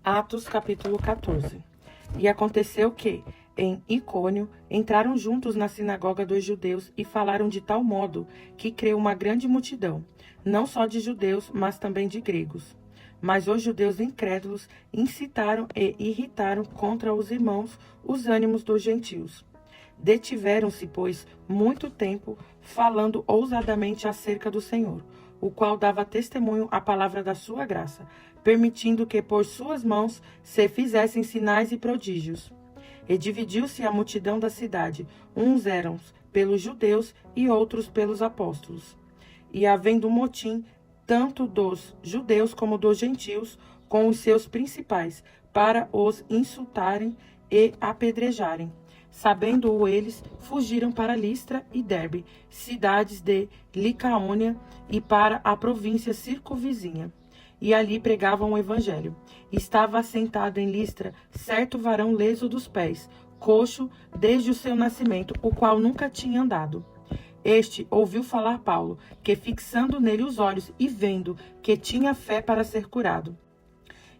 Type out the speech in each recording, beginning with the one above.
Atos capítulo 14. E aconteceu que, em Icônio, entraram juntos na sinagoga dos judeus e falaram de tal modo que creu uma grande multidão, não só de judeus, mas também de gregos. Mas os judeus incrédulos incitaram e irritaram contra os irmãos os ânimos dos gentios. Detiveram-se, pois, muito tempo, falando ousadamente acerca do Senhor, o qual dava testemunho à palavra da sua graça, permitindo que por suas mãos se fizessem sinais e prodígios. E dividiu-se a multidão da cidade, uns eram pelos judeus e outros pelos apóstolos. E havendo motim, tanto dos judeus como dos gentios, com os seus principais, para os insultarem e apedrejarem. Sabendo-o eles, fugiram para Listra e Derbe, cidades de Licaônia, e para a província circunvizinha. E ali pregavam o evangelho. Estava assentado em Listra certo varão leso dos pés, coxo desde o seu nascimento, o qual nunca tinha andado. Este ouviu falar Paulo, que fixando nele os olhos e vendo que tinha fé para ser curado,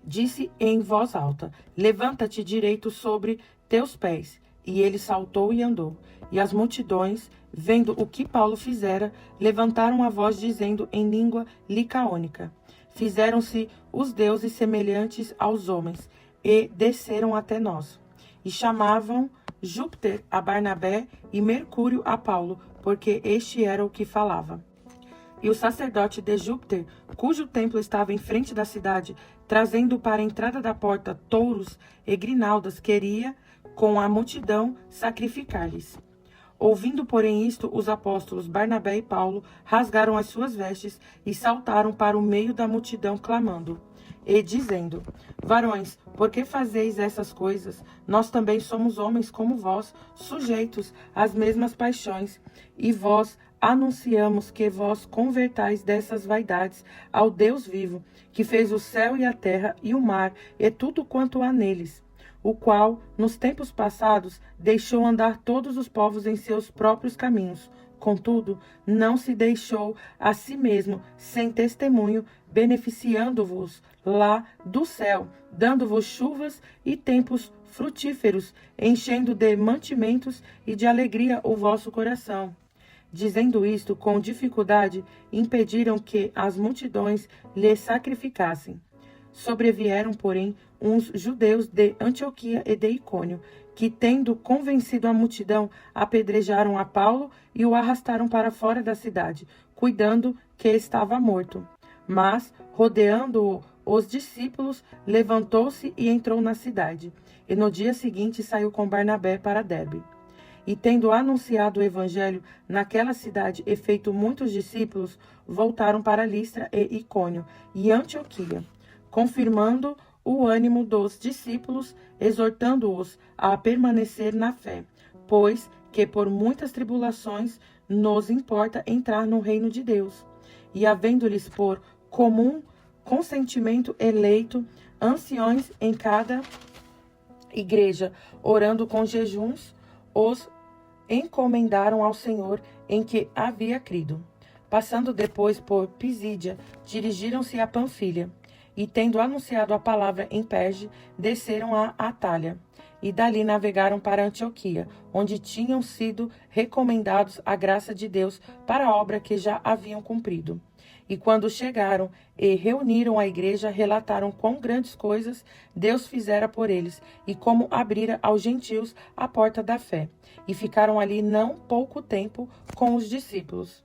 disse em voz alta: levanta-te direito sobre teus pés. E ele saltou e andou. E as multidões, vendo o que Paulo fizera, levantaram a voz dizendo em língua licaônica: fizeram-se os deuses semelhantes aos homens, e desceram até nós. E chamavam Júpiter a Barnabé e Mercúrio a Paulo, porque este era o que falava. E o sacerdote de Júpiter, cujo templo estava em frente da cidade, trazendo para a entrada da porta touros e grinaldas, queria, com a multidão, sacrificar-lhes. Ouvindo, porém, isto, os apóstolos Barnabé e Paulo rasgaram as suas vestes e saltaram para o meio da multidão, clamando e dizendo: varões, por que fazeis essas coisas? Nós também somos homens como vós, sujeitos às mesmas paixões, e vós anunciamos que vós convertais dessas vaidades ao Deus vivo, que fez o céu e a terra e o mar e tudo quanto há neles, o qual, nos tempos passados, deixou andar todos os povos em seus próprios caminhos. Contudo, não se deixou a si mesmo sem testemunho, beneficiando-vos lá do céu, dando-vos chuvas e tempos frutíferos, enchendo de mantimentos e de alegria o vosso coração. Dizendo isto, com dificuldade, impediram que as multidões lhe sacrificassem. Sobrevieram, porém, uns judeus de Antioquia e de Icônio, que, tendo convencido a multidão, apedrejaram a Paulo e o arrastaram para fora da cidade, cuidando que estava morto. Mas, rodeando-o os discípulos, levantou-se e entrou na cidade. E no dia seguinte saiu com Barnabé para Derbe. E tendo anunciado o evangelho naquela cidade e feito muitos discípulos, voltaram para Listra e Icônio e Antioquia, confirmando o ânimo dos discípulos, exortando-os a permanecer na fé, pois que por muitas tribulações nos importa entrar no reino de Deus. E havendo-lhes por comum consentimento eleito anciões em cada igreja, orando com jejuns, os encomendaram ao Senhor em que havia crido. Passando depois por Pisídia, dirigiram-se a Panfilha. E, tendo anunciado a palavra em Perge, desceram a Atália, e dali navegaram para Antioquia, onde tinham sido recomendados à graça de Deus para a obra que já haviam cumprido. E quando chegaram e reuniram a igreja, relataram quão grandes coisas Deus fizera por eles, e como abrira aos gentios a porta da fé. E ficaram ali não pouco tempo com os discípulos.